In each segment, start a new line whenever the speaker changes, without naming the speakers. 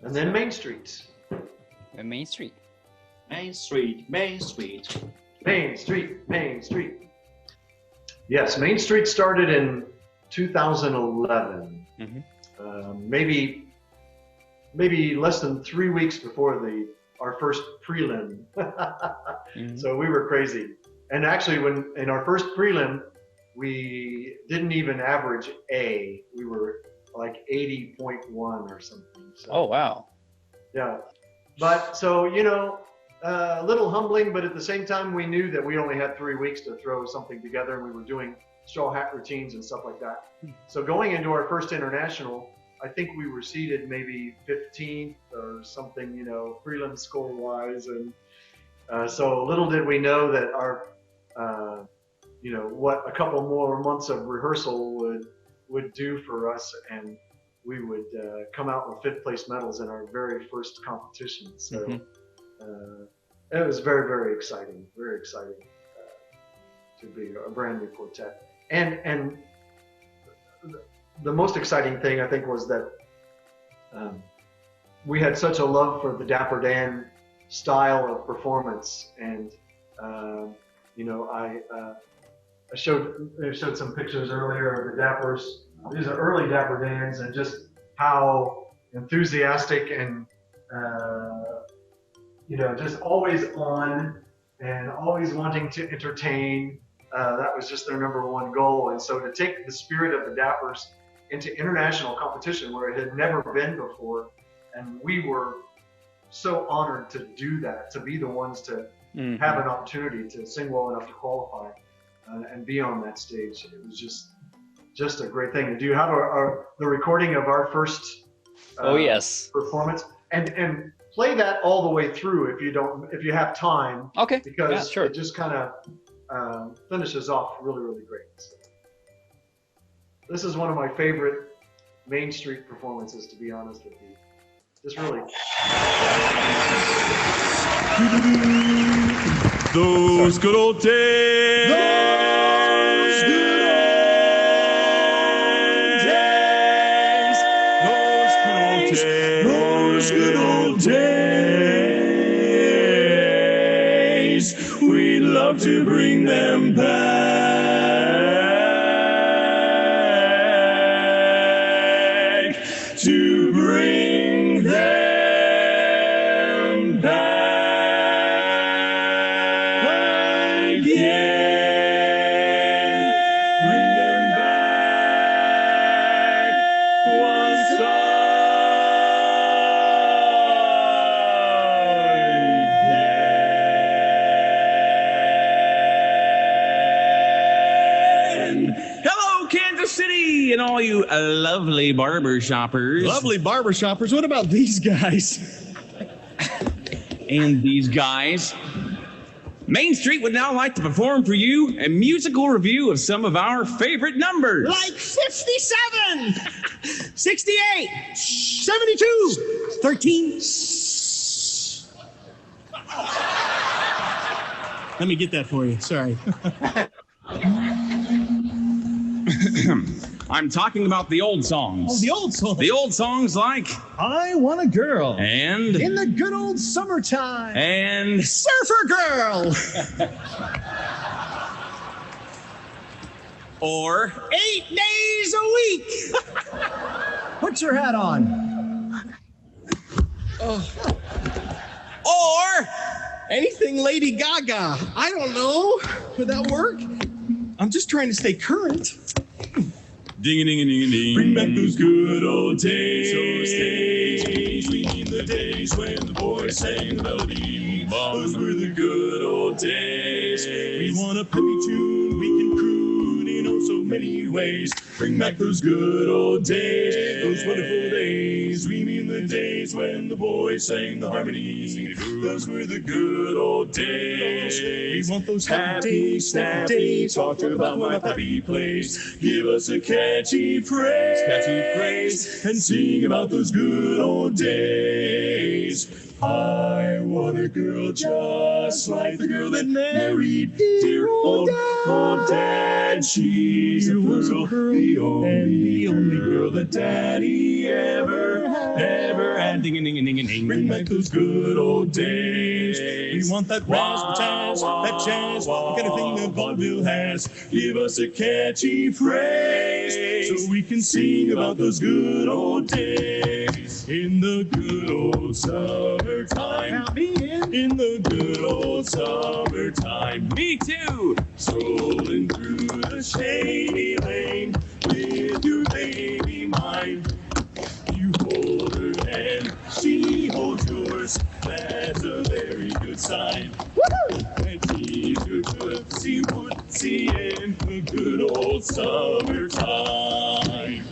And then Main Street.
And Main Street.
Main Street, Main Street.
Main Street, Main Street. Yes, Main Street started in 2011. Maybe less than 3 weeks before our first prelim. So we were crazy. And actually, when in our first prelim, we didn't even average A. We were like 80.1 or something. So,
oh, wow.
Yeah. But so, you know, a little humbling, but at the same time, we knew that we only had 3 weeks to throw something together, and we were doing straw hat routines and stuff like that. So going into our first international, I think we were seated maybe 15th or something, you know, prelim score wise. And so little did we know that our, you know, what a couple more months of rehearsal would do for us. And we would come out with 5th place medals in our very first competition. So it was very, very exciting to be a brand new quartet. And the most exciting thing, I think, was that we had such a love for the Dapper Dan style of performance. And, you know, I showed some pictures earlier of the Dappers. These are early Dapper Dans, and just how enthusiastic and, you know, just always on and always wanting to entertain. That was just their #1 goal. And so to take the spirit of the Dappers into international competition where it had never been before, and we were so honored to do that, to be the ones to have an opportunity to sing well enough to qualify and be on that stage. It was just a great thing. Do you have the recording of our first performance? And play that all the way through if you have time.
Okay.
Because
sure.
It just kind of finishes off really, really great. So, this is one of my favorite Main Street performances, to be honest with you. Just really.
Those good old days. Those good old days. Those good old days. We'd love to bring them back. To bring them back again. Bring them back once again. Hello, Kansas City, and all you lovely barber shoppers.
Lovely barber shoppers. What about these guys?
And these guys. Main Street would now like to perform for you a musical review of some of our favorite numbers.
Like 57, 68, 72, 13. Let me get that for you. Sorry.
I'm talking about the old songs.
Oh, the old songs.
The old songs like
I Want a Girl.
And
In the Good Old Summertime.
And
Surfer Girl.
Or
8 days a week. Put your hat on.
Or
Anything Lady Gaga. I don't know. Would that work? I'm just trying to stay current.
ding-a-ding-a-ding-a-ding.
Bring back those good old days. We mean the days when the boys sang the melody. Those were the good old days. We want a pretty tune we can croon in oh so many ways. Bring back those good old days, those wonderful days. We mean the days when the boys sang the harmonies. Those were the good old days. We want those happy, snappy, talk about my happy place. Give us a catchy phrase, and sing about those good old days. I want a girl just like the girl that married dear old dad. She's a pearl, the only girl that daddy ever had.
Ding, ding, ding, ding, ding.
Bring back those good old days.
We want that razzmatazz, that jazz, the kind of thing that vaudeville has.
Give us a catchy phrase so we can sing about those good old days. In the good old summertime.
Count me in.
In the good old summertime.
Me too.
Strolling through the shady lane with your baby mine. You hold her hand, she holds yours. That's a very good sign. And she's your footsie wootsy in the good old summertime.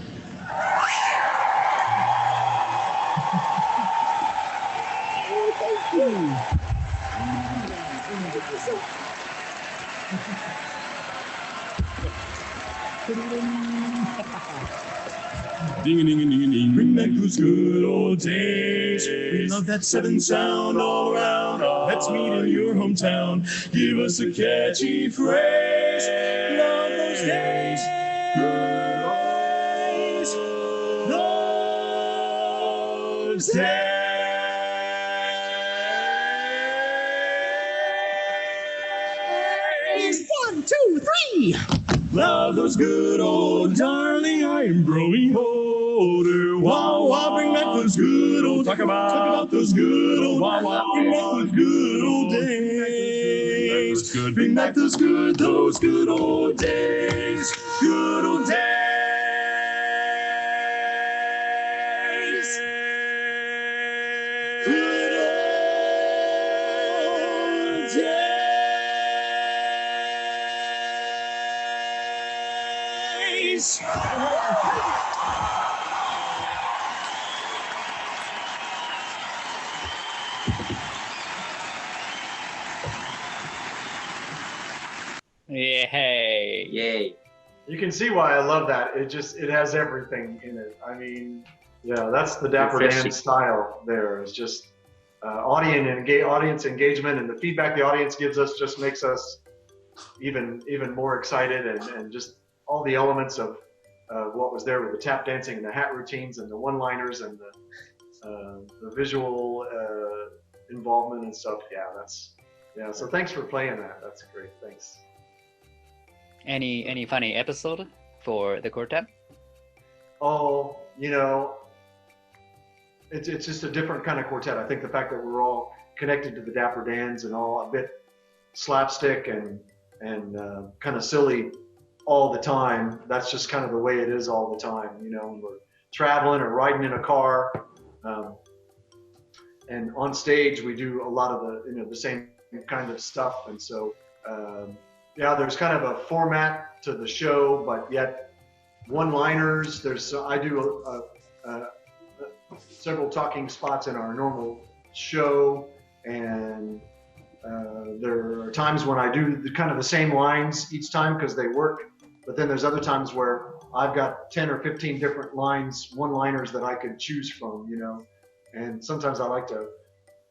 Ding a ding a ding a ding. Bring back those good old days. We love that seven sound all around. Let's meet in your hometown. Give us a catchy phrase. Love those days. Good old those days.
1, 2, 3.
Love those good old darling. I am growing older. Wow, wow, bring back those good old. Talk about those good old. Wow, wow, bring back those good old days. Bring back those good old days. Good old days. Good old days.
Yay.
Yay.
You can see why I love that. It has everything in it. I mean, yeah, that's the Dapper Dan style there. It's just audience engagement, and the feedback the audience gives us just makes us even more excited, and just all the elements of what was there with the tap dancing and the hat routines and the one-liners and the visual involvement and stuff. Yeah, so thanks for playing that. That's great. Thanks.
Any funny episode for the quartet?
Oh, it's just a different kind of quartet. I think the fact that we're all connected to the Dapper Dans and all a bit slapstick and kind of silly all the time. That's just kind of the way it is all the time. When we're traveling or riding in a car, and on stage we do a lot of the same kind of stuff. And so there's kind of a format to the show, but yet one-liners. I do several talking spots in our normal show, and there are times when I do kind of the same lines each time because they work, but then there's other times where I've got 10 or 15 different one-liners that I could choose from, and sometimes I like to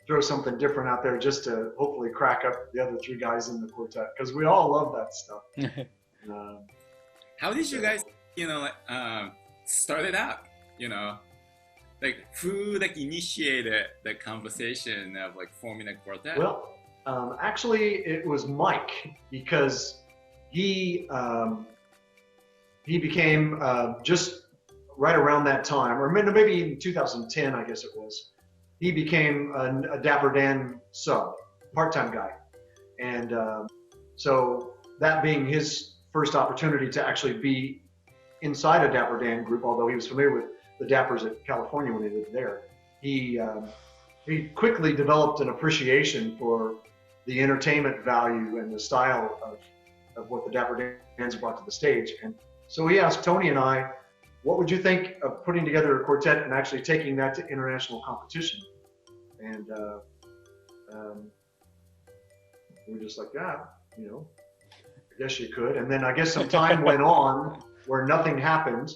throw something different out there just to hopefully crack up the other three guys in the quartet, because we all love that stuff.
How did you guys, start it out? Who initiated the conversation of forming a quartet?
Well, actually, it was Mike, because he became just right around that time, or maybe in 2010, I guess it was. He became a Dapper Dan sub, part-time guy, and so that being his first opportunity to actually be inside a Dapper Dan group, although he was familiar with the Dappers at California when he lived there, he quickly developed an appreciation for the entertainment value and the style of what the Dapper Dans brought to the stage. And so he asked Tony and I, what would you think of putting together a quartet and actually taking that to international competition? And we were just like, I guess you could. And then I guess some time went on where nothing happened.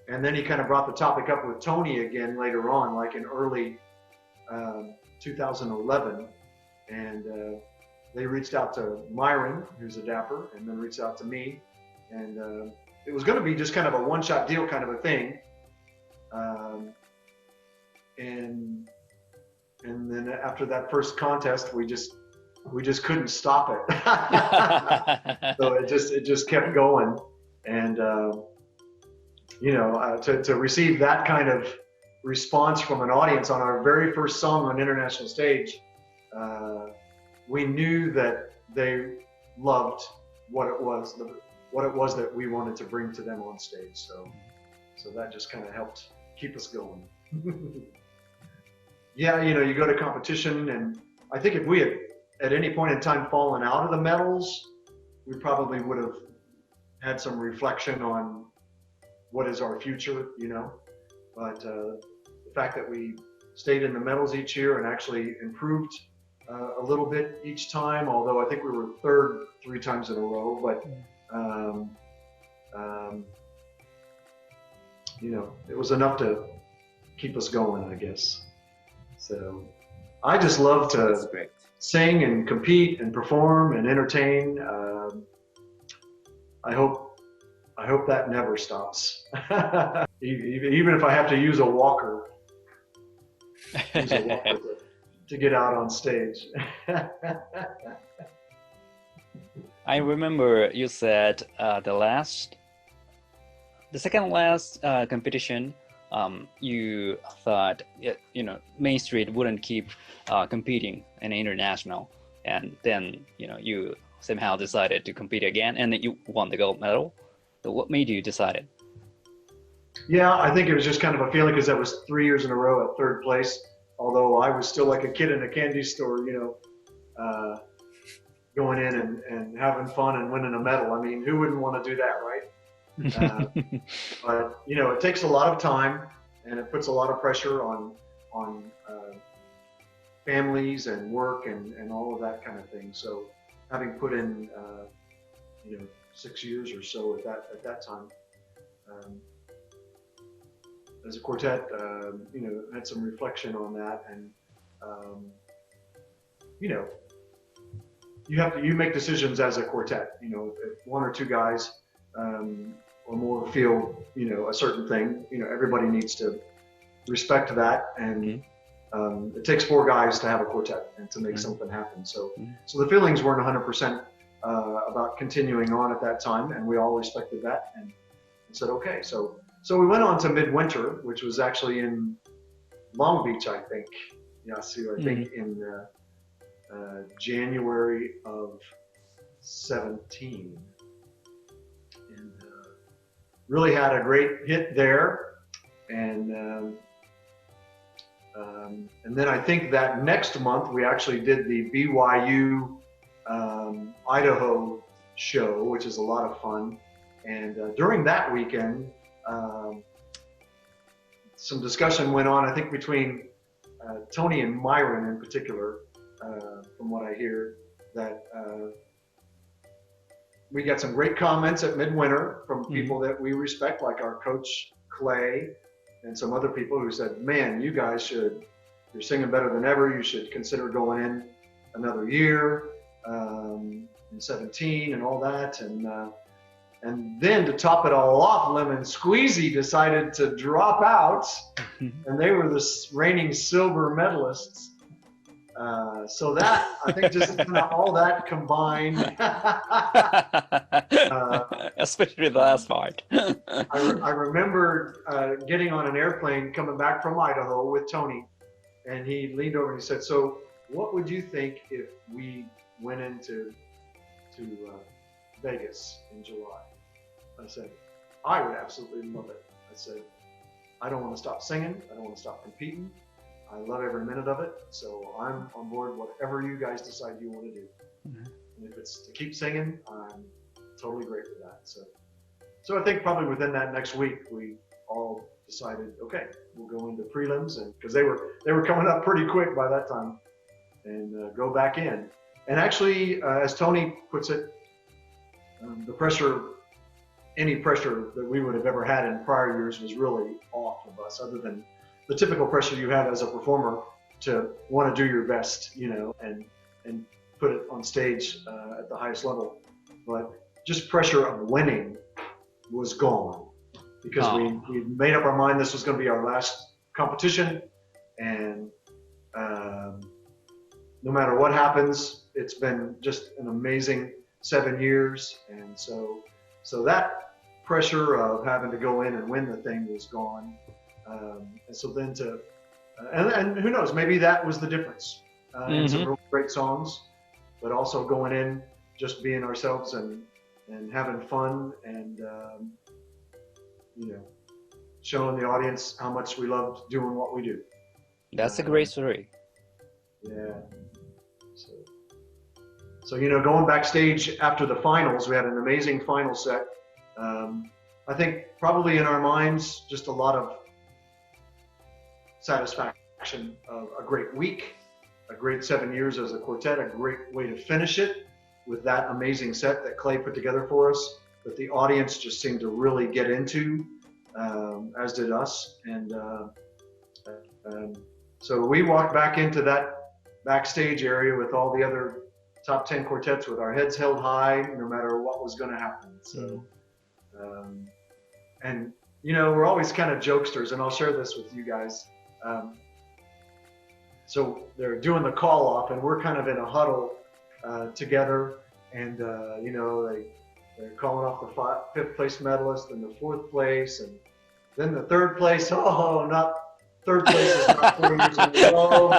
And then he kind of brought the topic up with Tony again later on, like in early 2011, and they reached out to Myron, who's a dapper, and then reached out to me, and it was going to be just kind of a one-shot deal kind of a thing, and then after that first contest, we just couldn't stop it. So it just kept going, and to receive that kind of response from an audience on our very first song on international stage, we knew that they loved what it was that we wanted to bring to them on stage. So that just kind of helped keep us going. Yeah, you go to competition, and I think if we had at any point in time fallen out of the medals, we probably would have had some reflection on what is our future, But the fact that we stayed in the medals each year and actually improved a little bit each time, although I think we were third 3 times in a row, but it was enough to keep us going, I guess. So I just love to sing and compete and perform and entertain. I hope that never stops. Even if I have to use a walker to get out on stage.
I remember you said the second last competition, you thought Main Street wouldn't keep competing in international, and then you somehow decided to compete again, and then you won the gold medal. So what made you decide it?
Yeah, I think it was just kind of a feeling, because that was 3 years in a row at third place. Although I was still like a kid in a candy store, going in and having fun and winning a medal. I mean, who wouldn't want to do that, right? But it takes a lot of time, and it puts a lot of pressure on families and work and all of that kind of thing. So having put in 6 years or so at that time, as a quartet, had some reflection on that, and you make decisions as a quartet. If 1 or 2 guys or more feel a certain thing, everybody needs to respect that, and it takes 4 guys to have a quartet and to make something happen. So the feelings weren't 100% about continuing on at that time, and we all respected that and said okay. So we went on to Midwinter, which was actually in Long Beach, I think. Yasu, I think in January of 17. And really had a great hit there. And then I think that next month we actually did the BYU Idaho show, which is a lot of fun. And during that weekend, some discussion went on, I think, between Tony and Myron in particular, from what I hear, that we got some great comments at Midwinter from people that we respect, like our coach Clay and some other people who said, man, you guys you're singing better than ever. You should consider going in another year, in 17 and all that. And then to top it all off, Lemon Squeezy decided to drop out, and they were the reigning silver medalists. So that, I think, just all that combined.
Especially the last part.
I remember getting on an airplane coming back from Idaho with Tony, and he leaned over and he said, so what would you think if we went into Vegas in July? I said, I would absolutely love it. I said, I don't want to stop singing. I don't want to stop competing. I love every minute of it. So I'm on board whatever you guys decide you want to do. And if it's to keep singing, I'm totally great with that. So I think probably within that next week, we all decided, okay, we'll go into prelims, and because they were coming up pretty quick by that time, and go back in. And actually, as Tony puts it, any pressure that we would have ever had in prior years was really off of us, other than the typical pressure you have as a performer to want to do your best, you know, and put it on stage at the highest level. But just pressure of winning was gone because we made up our mind this was going to be our last competition, and no matter what happens, it's been just an amazing 7 years, and so that pressure of having to go in and win the thing was gone, and so then and who knows, maybe that was the difference. And some real great songs, but also going in, just being ourselves and having fun, and you know, showing the audience how much we loved doing what we do.
That's a great story.
Yeah. So you know, going backstage after the finals, we had an amazing final set. I think probably in our minds, just a lot of satisfaction of a great week, a great 7 years as a quartet, a great way to finish it with that amazing set that Clay put together for us, that the audience just seemed to really get into, as did us. And so we walked back into that backstage area with all the other top 10 quartets with our heads held high, no matter what was going to happen. So, and you know, we're always kind of jokesters, and I'll share this with you guys. So they're doing the call off, and we're kind of in a huddle together, and you know, they're calling off the 5th place medalist and the 4th place, and then the 3rd place. Oh, not 3rd place is not 4 years in a row.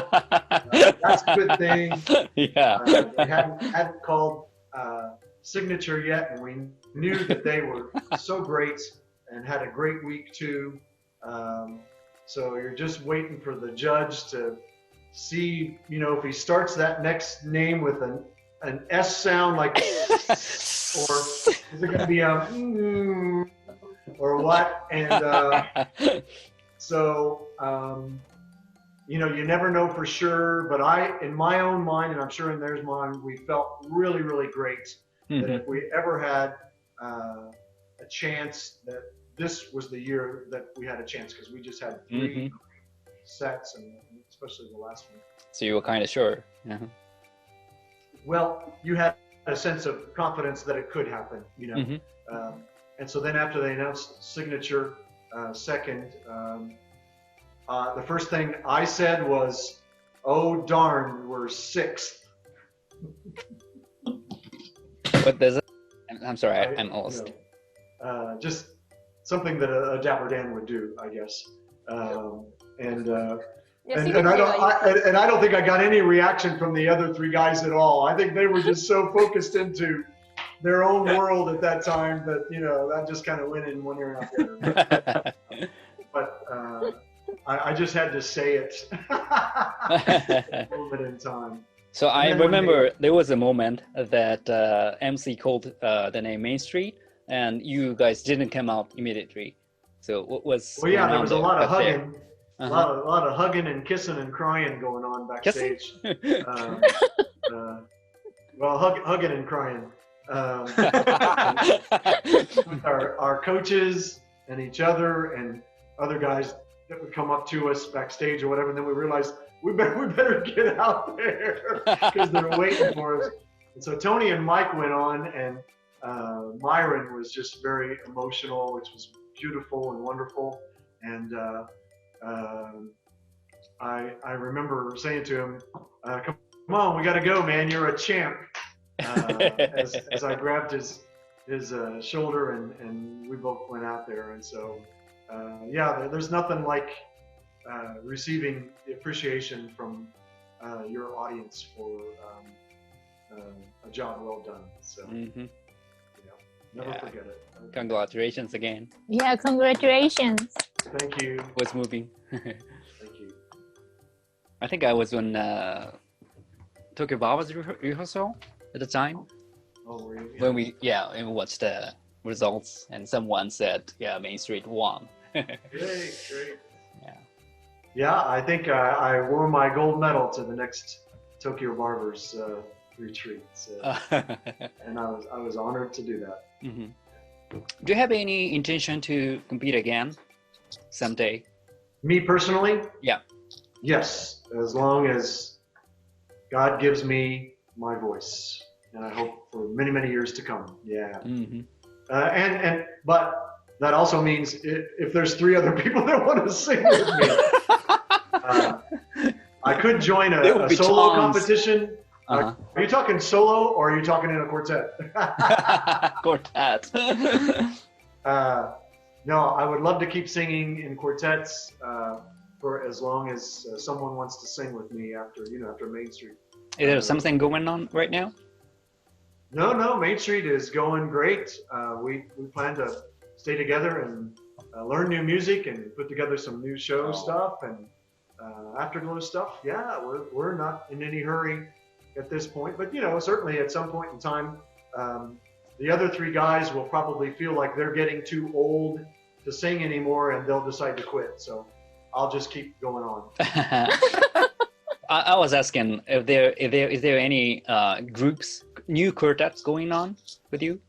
That's a good thing.
Yeah.
They hadn't called signature yet, and we knew that they were so great and had a great week too. So you're just waiting for the judge to see, you know, if he starts that next name with an S sound, like, or is it going to be a or what? And so, you know, you never know for sure, but in my own mind, and I'm sure in theirs mind, we felt really, really great that if we ever had a chance, that this was the year that we had a chance, because we just had 3 sets, and especially the last one.
So you were kind of sure.
Well, you had a sense of confidence that it could happen, you know. And so then after they announced signature second, the first thing I said was, "Oh darn, we're 6th."
What does it? I'm sorry, I'm lost.
You know, just something that a Dapper Dan would do, I guess. And I don't think I got any reaction from the other 3 guys at all. I think they were just so focused into their own world at that time that, you know, that just kind of went in one ear and out the other. But I just had to say it a moment in time.
So I remember there was a moment that MC called the name Main Street, and you guys didn't come out immediately. So what was?
Well, yeah, there was a lot of hugging, a lot of hugging and kissing and crying going on backstage. Well, hugging and crying. Our coaches and each other and other guys that would come up to us backstage or whatever, and then we realized we better get out there because they're waiting for us. And so Tony and Mike went on, and Myron was just very emotional, which was beautiful and wonderful. And I remember saying to him, "Come on, we got to go, man. You're a champ." As I grabbed his shoulder, and we both went out there. And so, yeah, there's nothing like receiving the appreciation from your audience for a job well done. So, never forget it.
Congratulations again.
Yeah, congratulations.
Thank you.
Was moving.
Thank you.
I think I was on Tokyo Barber's rehearsal at the time.
Oh, were you?
When we watched the results, and someone said, "Yeah, Main Street won."
Great. Yeah, I think I wore my gold medal to the next Tokyo Barbers retreat, and I was honored to do that.
Do you have any intention to compete again someday?
Me personally?
Yeah.
Yes, as long as God gives me my voice, and I hope for many, many years to come. Yeah.
Mm-hmm.
But that also means if there's 3 other people that want to sing with me, I could join a solo competition. Are you talking solo or are you talking in a quartet?
Quartet.
No, I would love to keep singing in quartets for as long as someone wants to sing with me after Main Street.
Is there something going on right now?
No, Main Street is going great. We plan to stay together and learn new music and put together some new show stuff and afterglow stuff. Yeah, we're not in any hurry at this point, but certainly at some point in time, the other 3 guys will probably feel like they're getting too old to sing anymore, and they'll decide to quit. So I'll just keep going on.
I was asking if is there any groups, new quartets going on with you?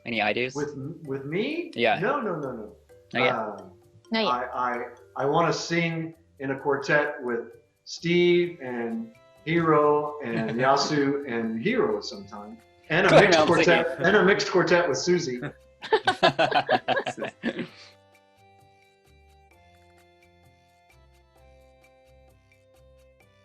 Any ideas?
With me?
Yeah.
No.
Not yet.
I want to sing in a quartet with Steve and Hiro and Yasu and Hiro sometime, and a mixed quartet with Susie.